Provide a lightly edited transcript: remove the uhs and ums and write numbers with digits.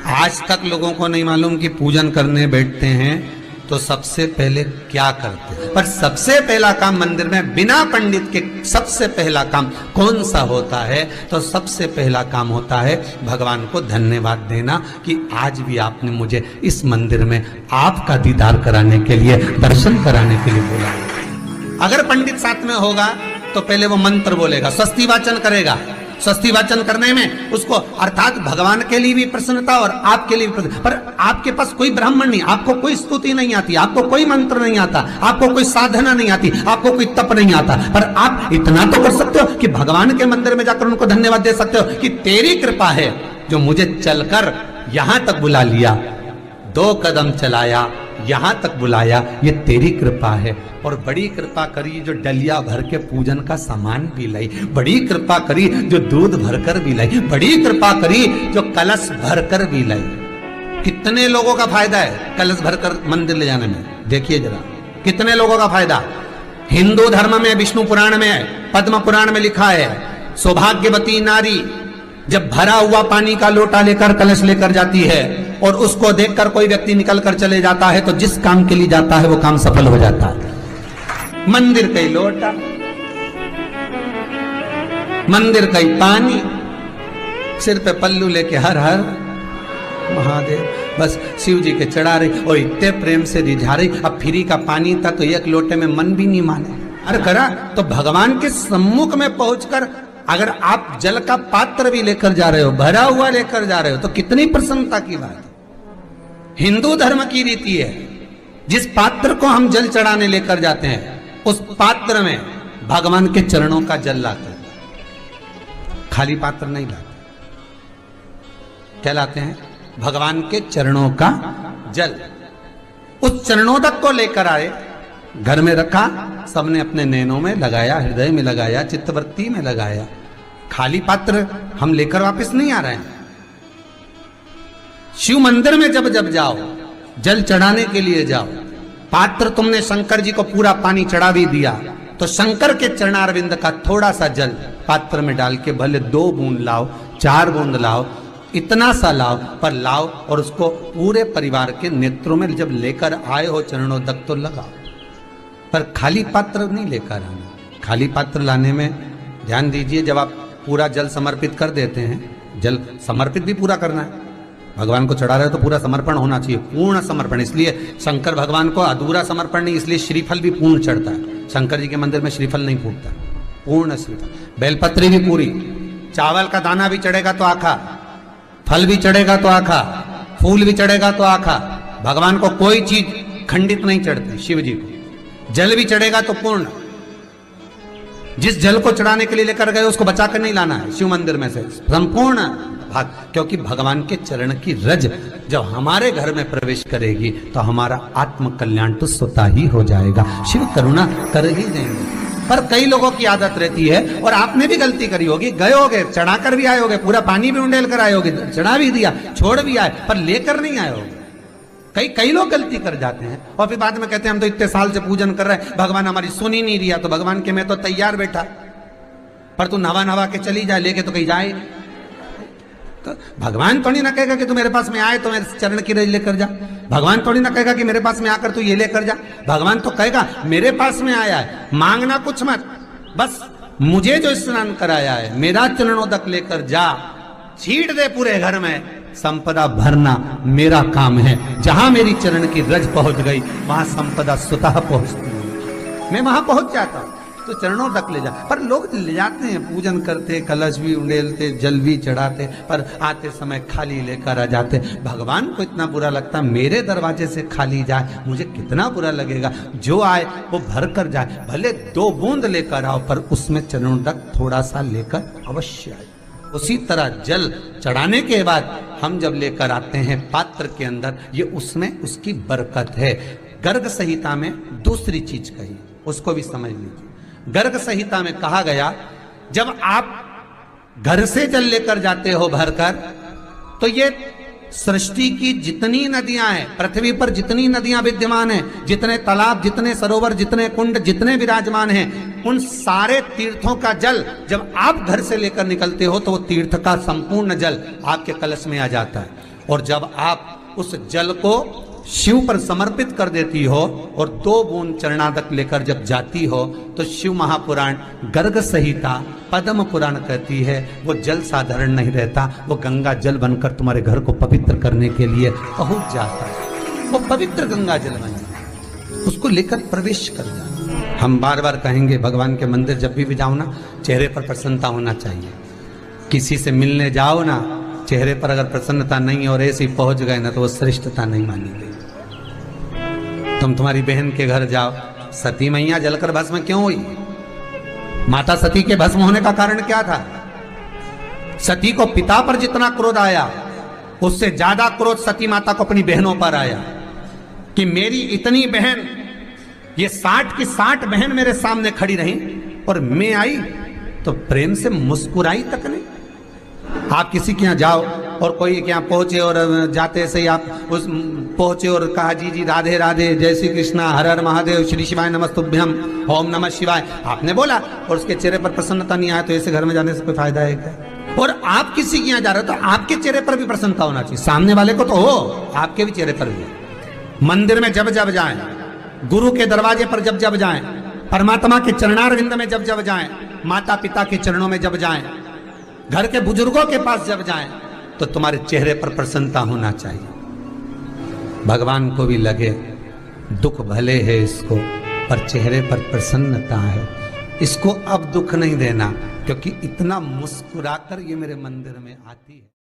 आज तक लोगों को नहीं मालूम कि पूजन करने बैठते हैं तो सबसे पहले क्या करते हैं। पर सबसे पहला काम मंदिर में बिना पंडित के सबसे पहला काम कौन सा होता है? तो सबसे पहला काम होता है भगवान को धन्यवाद देना कि आज भी आपने मुझे इस मंदिर में आपका दीदार कराने के लिए, दर्शन कराने के लिए बोला। अगर पंडित साथ में होगा तो पहले वो मंत्र बोलेगा, स्वस्ति वाचन करेगा। स्वस्ति वाचन करने में उसको अर्थात भगवान के लिए भी प्रसन्नता और आपके लिए भी प्रसन्नता। पर आपके पास कोई ब्राह्मण नहीं, आपको कोई स्तुति नहीं आती, आपको कोई मंत्र नहीं आता, आपको कोई साधना नहीं आती, आपको कोई तप नहीं आता, पर आप इतना तो कर सकते हो कि भगवान के मंदिर में जाकर उनको धन्यवाद दे सकते हो कि तेरी कृपा है जो मुझे चलकर यहां तक बुला लिया, 2 कदम चलाया, यहां तक बुलाया, ये तेरी कृपा है। और बड़ी कृपा करी जो डलिया भर के पूजन का सामान भी लाई, बड़ी कृपा करी जो दूध भरकर भी लाई, बड़ी कृपा करी जो कलश भरकर भी लाई। कितने लोगों का फायदा है कलश भरकर मंदिर ले जाने में? देखिए जरा कितने लोगों का फायदा। हिंदू धर्म में विष्णु पुराण में, पद्म पुराण में लिखा है, सौभाग्यवती नारी जब भरा हुआ पानी का लोटा लेकर कलश लेकर जाती है और उसको देखकर कोई व्यक्ति निकल कर चले जाता है तो जिस काम के लिए जाता है वो काम सफल हो जाता है। मंदिर का ही लोटा, मंदिर का ही पानी, सिर पे पल्लू लेके हर हर महादेव बस शिव जी के चढ़ा रही और इतने प्रेम से रिझा रही। अब फ्री का पानी था तो एक लोटे में मन भी नहीं माने। अरे करा तो भगवान के सम्मुख में पहुंचकर अगर आप जल का पात्र भी लेकर जा रहे हो, भरा हुआ लेकर जा रहे हो, तो कितनी प्रसन्नता की बात है। हिंदू धर्म की रीति है, जिस पात्र को हम जल चढ़ाने लेकर जाते हैं उस पात्र में भगवान के चरणों का जल लाते हैं, खाली पात्र नहीं लाते। क्या लाते हैं? भगवान के चरणों का जल। उस चरणों तक को लेकर आए, घर में रखा, सबने अपने नैनों में लगाया, हृदय में लगाया, चित्तवृत्ति में लगाया। खाली पात्र हम लेकर वापस नहीं आ रहे हैं। शिव मंदिर में जब जब जाओ, जल चढ़ाने के लिए जाओ, पात्र तुमने शंकर जी को पूरा पानी चढ़ा भी दिया तो शंकर के चरणारविंद का थोड़ा सा जल पात्र में डाल के भले 2 बूंद लाओ, 4 बूंद लाओ, इतना सा लाओ, पर लाओ और उसको पूरे परिवार के नेत्रों में जब लेकर आए हो चरणों तक तो लगाओ। पर खाली पात्र नहीं लेकर आना। खाली पात्र लाने में ध्यान दीजिए, जब आप पूरा जल समर्पित कर देते हैं, जल समर्पित भी पूरा करना है, भगवान को चढ़ा रहे हो तो पूरा समर्पण होना चाहिए, पूर्ण समर्पण। इसलिए शंकर भगवान को अधूरा समर्पण नहीं, इसलिए श्रीफल भी पूर्ण चढ़ता है। शंकर जी के मंदिर में श्रीफल नहीं फूटता, पूर्ण श्रीफल। बेलपत्री भी पूरी, चावल का दाना भी चढ़ेगा तो आखा, फल भी चढ़ेगा तो आखा, फूल भी चढ़ेगा तो आखा। भगवान को कोई चीज खंडित नहीं चढ़ती, शिव जी को जल भी चढ़ेगा तो पूर्ण। जिस जल को चढ़ाने के लिए लेकर गए उसको बचा कर नहीं लाना है शिव मंदिर में से, संपूर्ण भाग। क्योंकि भगवान के चरण की रज जब हमारे घर में प्रवेश करेगी तो हमारा आत्म कल्याण तो स्वतः ही हो जाएगा। शिव करुणा कर ही देंगे। पर कई लोगों की आदत रहती है, और आपने भी गलती करी होगी, गए होगे, चढ़ा कर भी आए होगे, पूरा पानी भी उंडेल कर आए होगे, चढ़ा भी दिया, छोड़ भी आए, पर लेकर नहीं आए होगे। कई लोग गलती कर जाते हैं और फिर बाद में कहते हैं हम तो इतने साल से पूजन कर रहे हैं, भगवान हमारी सुन ही नहीं रिया। तो भगवान के मैं तो तैयार बैठा, पर तू नवा के चली जाए, लेके तो कहीं जाए। तो भगवान थोड़ी ना कहेगा कि तू मेरे पास में आए तो मेरे चरण की रज लेकर जा। भगवान थोड़ी ना कहेगा कि मेरे पास में आकर तू ये लेकर जा। भगवान तो कहेगा मेरे पास में आया है, मांगना कुछ मत, बस मुझे जो स्नान कराया है मेरा चरणोदक लेकर जा, छीट दे पूरे घर में, संपदा भरना मेरा काम है। जहां मेरी चरण की रज पहुंच गई वहां संपदा स्वतः पहुंचती है, मैं वहां पहुंच जाता हूं। तो चरणों तक ले जा। पर लोग ले जाते हैं, पूजन करते, कलश भी उंडेलते, जल भी चढ़ाते, पर आते समय खाली लेकर आ जाते। भगवान को इतना बुरा लगता, मेरे दरवाजे से खाली जाए, मुझे कितना बुरा लगेगा। जो आए वो भर कर जाए, भले 2 बूंद लेकर आओ, पर उसमें चरणों तक थोड़ा सा लेकर अवश्य आए। उसी तरह जल चढ़ाने के बाद हम जब लेकर आते हैं पात्र के अंदर, ये उसमें उसकी बरकत है। गर्ग संहिता में दूसरी चीज कही, उसको भी समझ लीजिए। गर्ग संहिता में कहा गया, जब आप घर से जल लेकर जाते हो भरकर, तो ये सृष्टि की जितनी नदियां हैं, पृथ्वी पर जितनी नदियां विद्यमान हैं, जितने तालाब, जितने सरोवर, जितने कुंड, जितने विराजमान हैं, उन सारे तीर्थों का जल जब आप घर से लेकर निकलते हो तो वो तीर्थ का संपूर्ण जल आपके कलश में आ जाता है। और जब आप उस जल को शिव पर समर्पित कर देती हो और 2 बूंद चरणादक लेकर जब जाती हो तो शिव महापुराण गर्ग संहिता पद्म पुराण कहती है वो जल साधारण नहीं रहता, वो गंगा जल बनकर तुम्हारे घर को पवित्र करने के लिए पहुंच जाता है। वो पवित्र गंगा जल बन जाता, उसको लेकर प्रवेश कर जाता। हम बार बार कहेंगे भगवान के मंदिर जब भी जाओ ना, चेहरे पर प्रसन्नता होना चाहिए। किसी से मिलने जाओ ना, चेहरे पर अगर प्रसन्नता नहीं और ऐसे ही पहुंच गए ना तो वो श्रेष्ठता नहीं मानी गई। तुम्हारी बहन के घर जाओ, सती मैया जलकर भस्म क्यों हुई? माता सती के भस्म होने का कारण क्या था? सती को पिता पर जितना क्रोध आया उससे ज्यादा क्रोध सती माता को अपनी बहनों पर आया कि मेरी इतनी बहन, ये 60 की 60 बहन मेरे सामने खड़ी रही और मैं आई तो प्रेम से मुस्कुराई तक नहीं। आप किसी के यहाँ जाओ और कोई के यहाँ पहुंचे और जाते से ही आप उस पहुंचे और कहा जी जी राधे राधे, जय श्री कृष्णा, हर हर महादेव, श्री शिवाय नमस्तुभ्यम, ओम नमः शिवाय आपने बोला और उसके चेहरे पर प्रसन्नता नहीं आया तो ऐसे घर में जाने से कोई फायदा है क्या? और आप किसी के यहाँ जा रहे हो तो आपके चेहरे पर भी प्रसन्नता होना चाहिए, सामने वाले को तो हो, आपके भी चेहरे पर भी। मंदिर में जब जब जाएं, गुरु के दरवाजे पर जब जब जाएं, परमात्मा के चरणारविंद में जब जब जाएं, माता पिता के चरणों में जब जाएं, घर के बुजुर्गों के पास जब जाएं तो तुम्हारे चेहरे पर प्रसन्नता होना चाहिए। भगवान को भी लगे दुख भले है इसको पर चेहरे पर प्रसन्नता है, इसको अब दुख नहीं देना क्योंकि इतना मुस्कुराकर ये मेरे मंदिर में आती है।